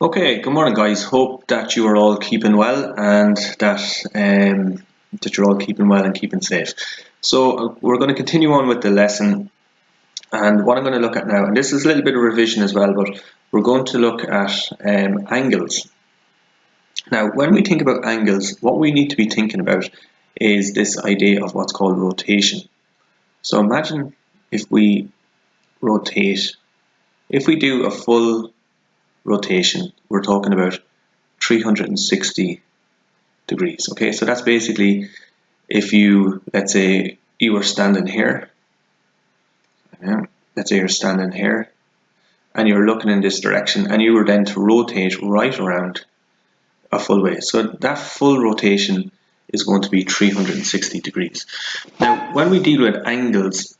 Okay, good morning guys. Hope that you are all keeping well and that you're all keeping well and keeping safe. So we're going to continue on with the lesson, and what I'm going to look at now, and this is a little bit of revision as well, but we're going to look at angles. Now when we think about angles, what we need to be thinking about is this idea of what's called rotation. So imagine if we rotate, if we do a full rotation, we're talking about 360 degrees. Okay, so that's basically if you, let's say you were standing here, let's say you're standing here and you're looking in this direction, and you were then to rotate right around a full way. So that full rotation is going to be 360 degrees. Now when we deal with angles,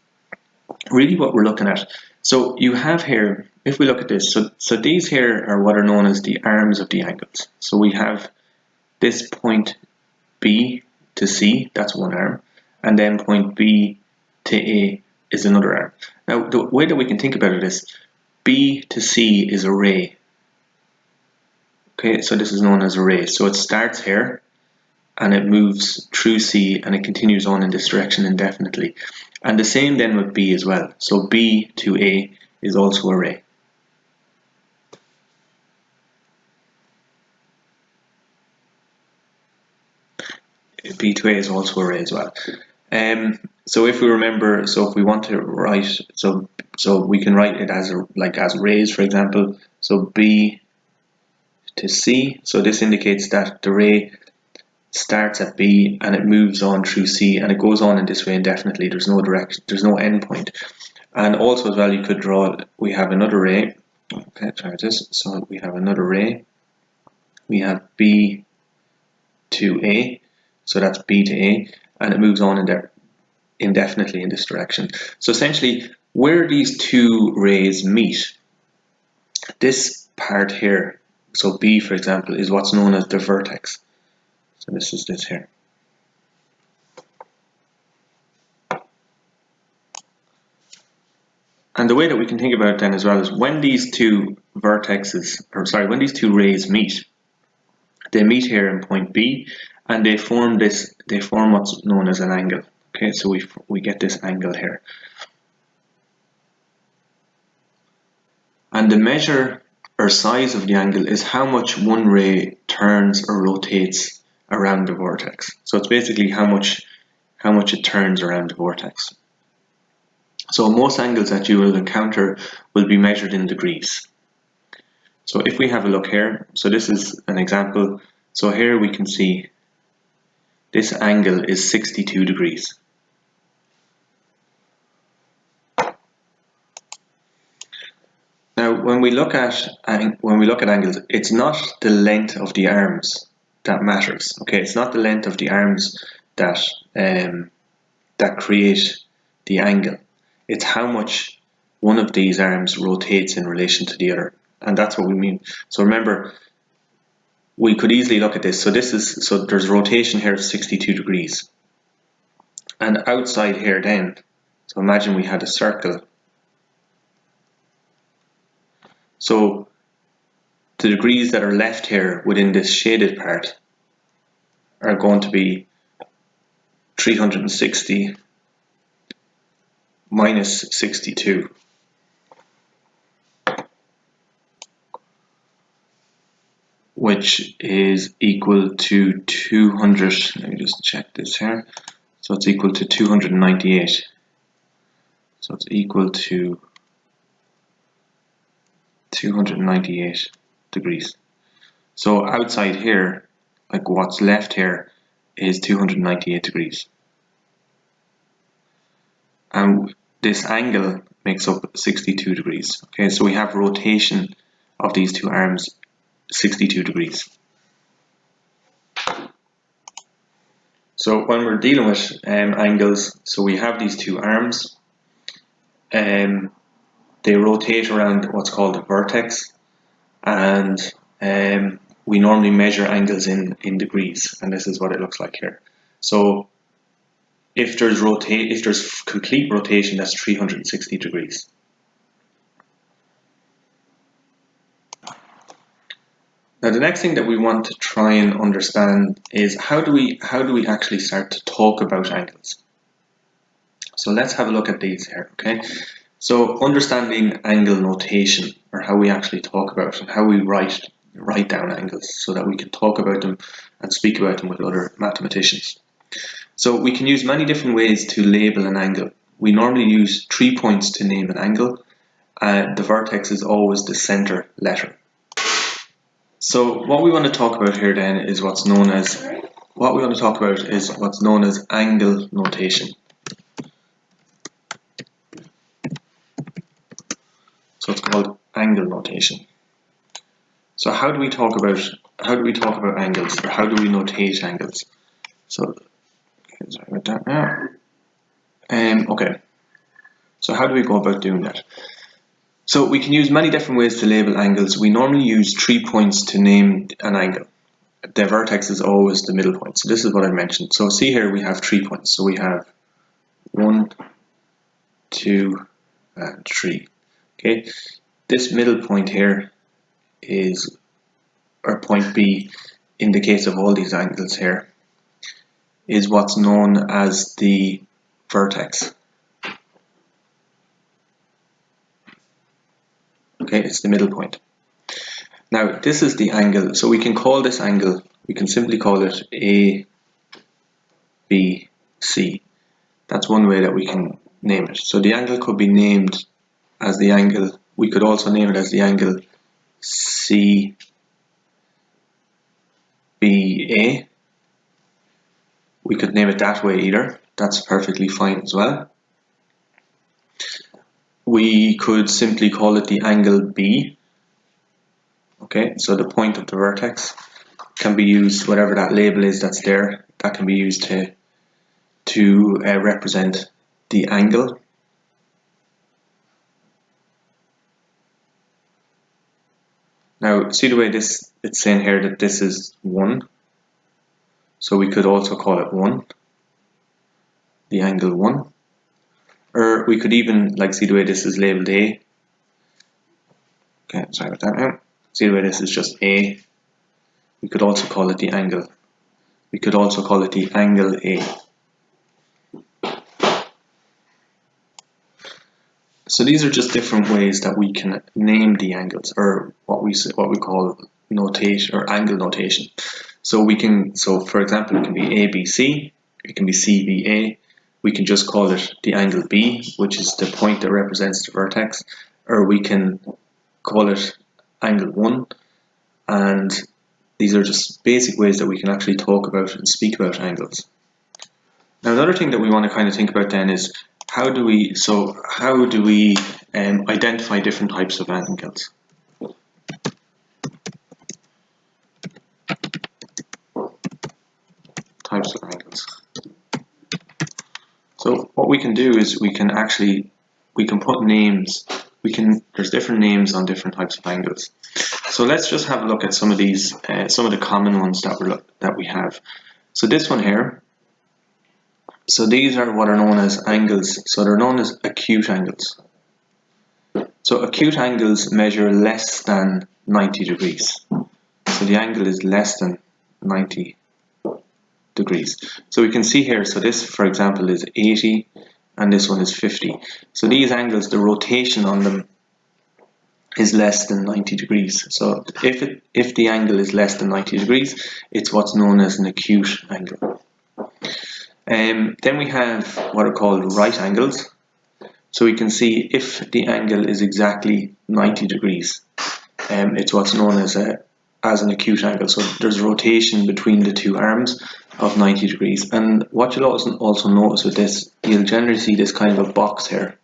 really what we're looking at, so you have here, if we look at this, so these here are what are known as the arms of the angles. So we have this point B to C, that's one arm, and then point B to A is another arm. Now the way that we can think about it is B to C is a ray. Okay, so this is known as a ray. So it starts here and it moves through C and it continues on in this direction indefinitely. And the same then with B as well. So B to A is also a ray. B to A is also a ray as well. So if we remember, so if we want to write, so we can write it as as rays, for example. So B to C. So this indicates that the ray starts at B and it moves on through C and it goes on in this way indefinitely. There's no direction, there's no end point. And also as well, you could draw, we have another ray. Okay, try this. So we have another ray. We have B to A. So that's B to A, and it moves on in there indefinitely in this direction. So essentially, where these two rays meet, this part here, so B for example, is what's known as the vertex. So this is this here. And the way that we can think about it then as well is when these two vertexes, or sorry, when these two rays meet, they meet here in point B, and they form what's known as an angle. Okay, so we get this angle here. And the measure or size of the angle is how much one ray turns or rotates around the vortex. So it's basically how much it turns around the vortex. So most angles that you will encounter will be measured in degrees. So if we have a look here, so this is an example. So here we can see this angle is 62 degrees. Now, when we look at angles, it's not the length of the arms that matters. Okay, it's not the length of the arms that that create the angle. It's how much one of these arms rotates in relation to the other, and that's what we mean. So remember, we could easily look at this. So there's rotation here of 62 degrees, and outside here then. So imagine we had a circle. So the degrees that are left here within this shaded part are going to be 360 minus 62. Which is equal to 200, let me just check this here. So it's equal to 298. So it's equal to 298 degrees. So outside here, like what's left here, is 298 degrees. And this angle makes up 62 degrees. Okay, so we have rotation of these two arms 62 degrees. So when we're dealing with angles, so we have these two arms. They rotate around what's called a vertex, and we normally measure angles in degrees, and this is what it looks like here. So if there's complete rotation, that's 360 degrees. Now the next thing that we want to try and understand is how do we actually start to talk about angles. So let's have a look at these here, okay? So understanding angle notation, or how we actually talk about and how we write down angles so that we can talk about them and speak about them with other mathematicians. So we can use many different ways to label an angle. We normally use 3 points to name an angle. The vertex is always the center letter. So what we want to talk about here then is what's known as angle notation. So it's called angle notation. So how do we talk about angles, or how do we notate angles? So sorry about that now. Okay. So how do we go about doing that? So we can use many different ways to label angles. We normally use 3 points to name an angle. The vertex is always the middle point. So this is what I mentioned. So see here we have 3 points. So we have 1, 2, and 3. Okay. This middle point here is, or point B, in the case of all these angles here, is what's known as the vertex. Okay, it's the middle point. Now this is the angle, so we can call this angle, we can simply call it A, B, C. That's one way that we can name it. So the angle could be named as the angle, we could also name it as the angle CBA. We could name it that way either, that's perfectly fine as well. We could simply call it the angle B. Okay, so the point of the vertex can be used, whatever that label is that's there, that can be used to represent the angle. Now see the way it's saying here that this is 1, so we could also call it 1, the angle 1, or we could even, like, see the way this is labeled A. Okay, sorry about that now. See the way this is just A. We could also call it the angle. We could also call it the angle A. So these are just different ways that we can name the angles, or what we call notation or angle notation. So we can, so for example, it can be ABC, it can be CBA. We can just call it the angle B, which is the point that represents the vertex, or we can call it angle 1. And these are just basic ways that we can actually talk about and speak about angles. Now another thing that we want to kind of think about then is how do we identify different types of angles? Types of angles. So what we can do is we can put names. There's different names on different types of angles. So let's just have a look at some of these, some of the common ones that we have. So this one here. So these are what are known as angles. So they're known as acute angles. So acute angles measure less than 90 degrees. So the angle is less than 90 degrees. So we can see here, so this, for example, is 80 and this one is 50. So these angles, the rotation on them is less than 90 degrees. So if the angle is less than 90 degrees, it's what's known as an acute angle. Then we have what are called right angles. So we can see if the angle is exactly 90 degrees, it's what's known as an acute angle. So there's rotation between the two arms of 90 degrees. And what you'll also notice with this, you'll generally see this kind of a box here.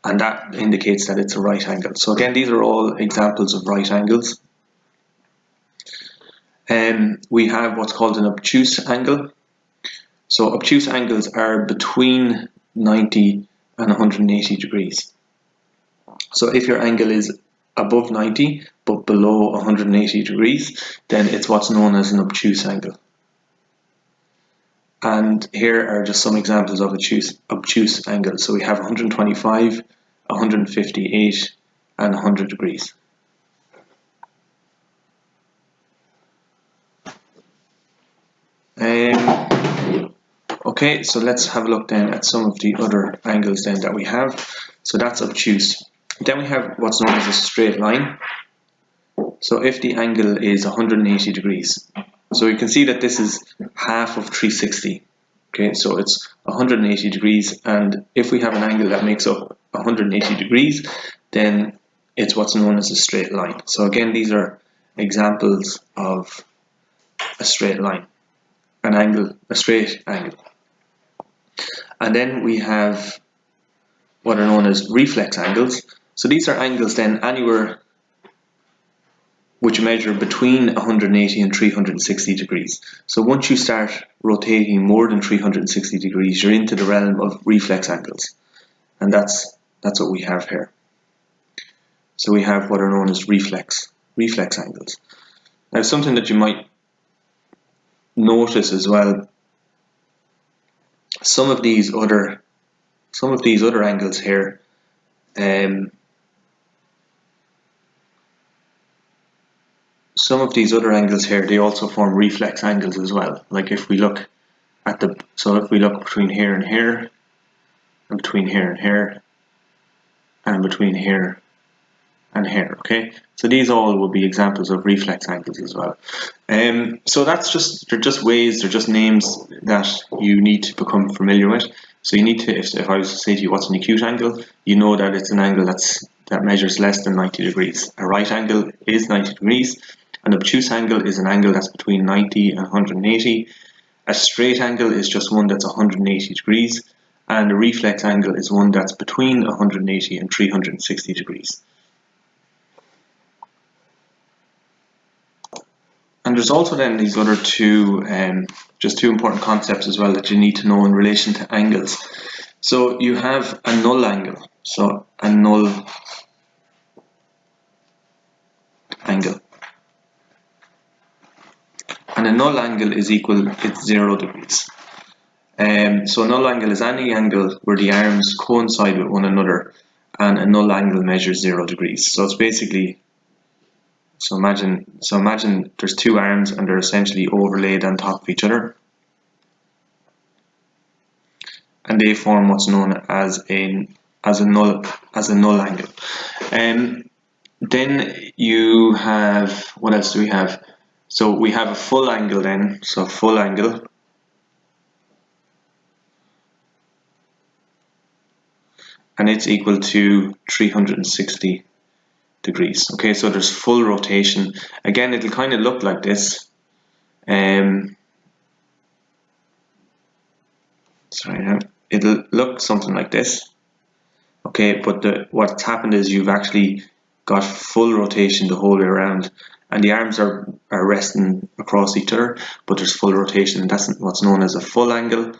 And that indicates that it's a right angle. So again, these are all examples of right angles. We have what's called an obtuse angle. So obtuse angles are between 90 and 180 degrees. So if your angle is above 90 but below 180 degrees, then it's what's known as an obtuse angle. And here are just some examples of obtuse angles. So we have 125, 158 and 100 degrees. Okay, so let's have a look then at some of the other angles then that we have. So that's obtuse. Then we have what's known as a straight line. So if the angle is 180 degrees, so you can see that this is half of 360. Okay, so it's 180 degrees, and if we have an angle that makes up 180 degrees, then it's what's known as a straight line. So again, these are examples of a straight line, an angle, a straight angle. And then we have what are known as reflex angles. So these are angles then anywhere which measure between 180 and 360 degrees. So once you start rotating more than 360 degrees, you're into the realm of reflex angles. And that's what we have here. So we have what are known as reflex angles. Now something that you might notice as well, some of these other angles here, they also form reflex angles as well. Like if we look at if we look between here and here, and between here and here, and between here and here, okay? So these all will be examples of reflex angles as well. So they're just names that you need to become familiar with. So you need to, if I was to say to you what's an acute angle, you know that it's an angle that measures less than 90 degrees. A right angle is 90 degrees. An obtuse angle is an angle that's between 90 and 180. A straight angle is just one that's 180 degrees. And a reflex angle is one that's between 180 and 360 degrees. And there's also then these other two important concepts as well that you need to know in relation to angles. So you have a null angle. So a null angle. And a null angle is equal, it's 0 degrees. So a null angle is any angle where the arms coincide with one another, and a null angle measures 0 degrees. So it's basically, so imagine there's two arms and they're essentially overlaid on top of each other, and they form what's known as a null angle. Then you have, what else do we have? So we have a full angle then. So full angle, and it's equal to 360 degrees. Okay, so there's full rotation. Again, it'll kind of look like this. It'll look something like this. Okay, but what's happened is you've actually got full rotation the whole way around, and the arms are resting across each other, but there's full rotation, and that's what's known as a full angle.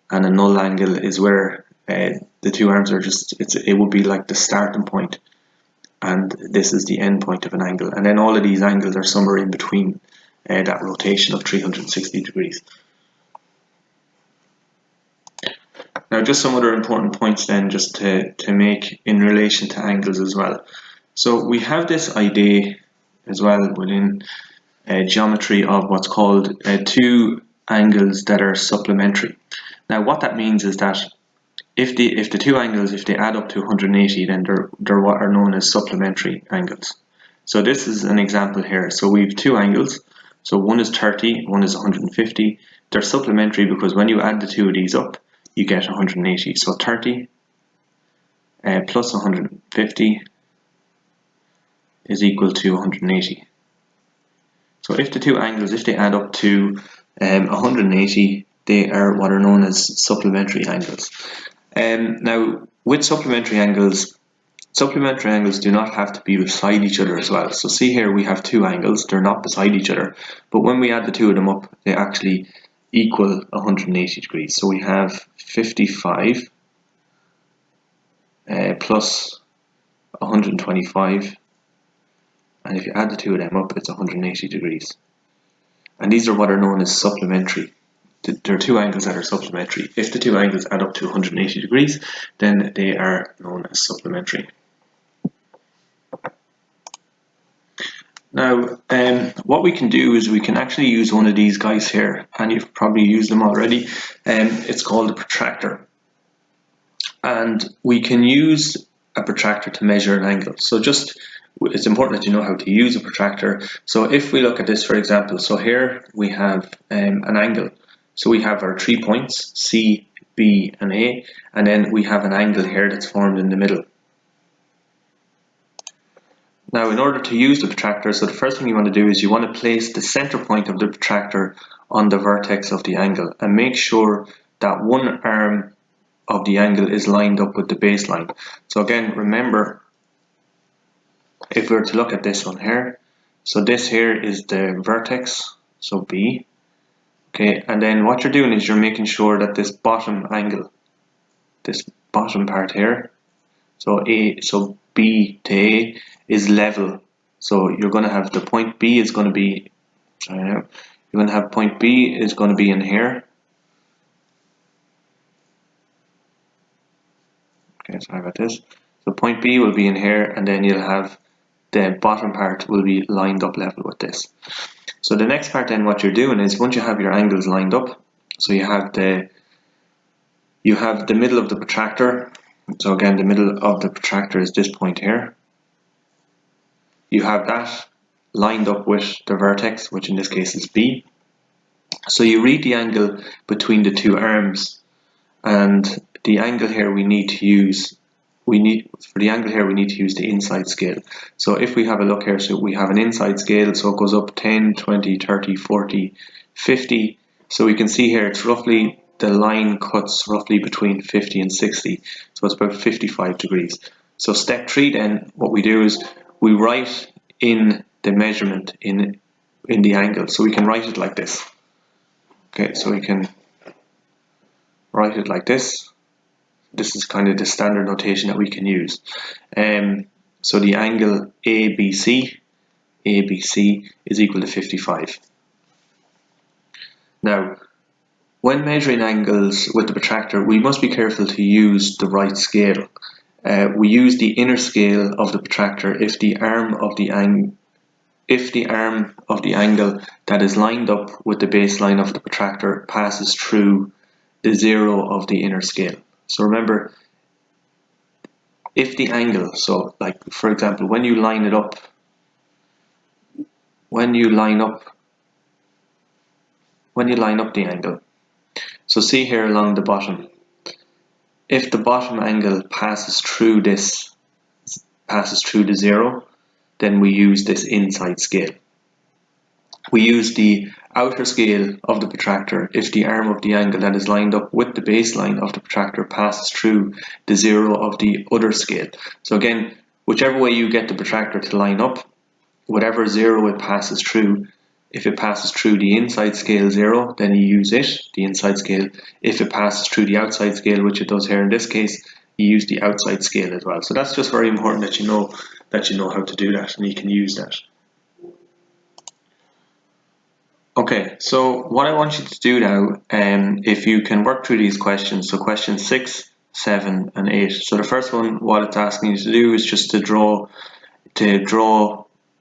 And a null angle is where the two arms are it would be like the starting point, and this is the end point of an angle, and then all of these angles are somewhere in between that rotation of 360 degrees. Now just some other important points then just to make in relation to angles as well. So we have this idea as well within geometry of what's called two angles that are supplementary. Now what that means is that if the two angles, if they add up to 180, then they're what are known as supplementary angles. So this is an example here. So we have two angles. So one is 30, one is 150. They're supplementary because when you add the two of these up, you get 180. So 30 plus 150 is equal to 180. So if the two angles, if they add up to 180, they are what are known as supplementary angles. Now, with supplementary angles do not have to be beside each other as well. So see here we have two angles, they're not beside each other, but when we add the two of them up, they actually equal 180 degrees. So we have 55 plus 125, and if you add the two of them up, it's 180 degrees. And these are what are known as supplementary. There are two angles that are supplementary. If the two angles add up to 180 degrees, then they are known as supplementary. Now, what we can do is we can actually use one of these guys here, and you've probably used them already. It's called a protractor, and we can use a protractor to measure an angle. So it's important that you know how to use a protractor. So if we look at this, for example, so here we have an angle. So we have our 3 points, C, B, and A, and then we have an angle here that's formed in the middle. Now, in order to use the protractor, so the first thing you want to do is you want to place the center point of the protractor on the vertex of the angle and make sure that one arm of the angle is lined up with the baseline. So again, remember, if we were to look at this one here, so this here is the vertex, so B, okay, and then what you're doing is you're making sure that this bottom angle, this bottom part here, so B to A is level. So you're going to have the point B is going to be, you're going to have point B is going to be in here. Okay, sorry about this. So point B will be in here, and then you'll have the bottom part will be lined up level with this. So the next part then, what you're doing is once you have your angles lined up, so you have the middle of the protractor. So again, the middle of the protractor is this point here. You have that lined up with the vertex, which in this case is B. So you read the angle between the two arms, and the angle here we need to use, for the angle here we need to use the inside scale. So if we have a look here, so we have an inside scale, so it goes up 10, 20, 30, 40, 50. So we can see here it's roughly, the line cuts roughly between 50 and 60, so it's about 55 degrees. So step 3 then, what we do is we write in the measurement in the angle. So we can write it like this. Okay, so we can write it like this. This is kind of the standard notation that we can use. So the angle ABC is equal to 55. Now, when measuring angles with the protractor, we must be careful to use the right scale. We use the inner scale of the protractor if the arm of the angle that is lined up with the baseline of the protractor passes through the zero of the inner scale. So remember, if the angle, so like for example, when you line up the angle, so see here along the bottom, if the bottom angle passes through the zero, then we use this inside scale. We use the outer scale of the protractor if the arm of the angle that is lined up with the baseline of the protractor passes through the zero of the other scale. So again, whichever way you get the protractor to line up, whatever zero it passes through, if it passes through the inside scale 0, then you use it, the inside scale. If it passes through the outside scale, which it does here in this case, you use the outside scale as well. So that's just very important that you know how to do that and you can use that. Okay, so what I want you to do now, if you can work through these questions, so questions 6, 7, and 8. So the first one, what it's asking you to do is just to draw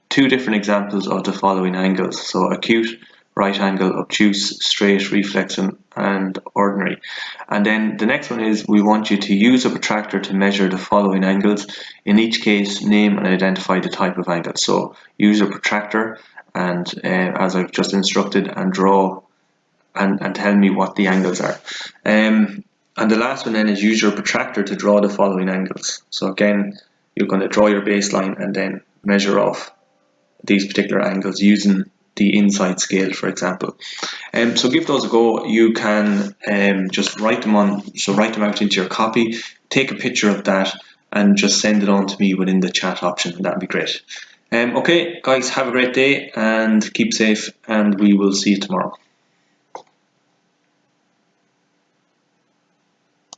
2 different examples of the following angles. So acute, right angle, obtuse, straight, reflex, and ordinary. And then the next one is we want you to use a protractor to measure the following angles. In each case, name and identify the type of angle. So use a protractor and as I've just instructed, and draw and tell me what the angles are. And the last one then is use your protractor to draw the following angles. So again, you're going to draw your baseline and then measure off these particular angles using the inside scale, for example. So give those a go. You can just write them out into your copy, take a picture of that and just send it on to me within the chat option. That'd be great. Okay guys, have a great day and keep safe, and we will see you tomorrow.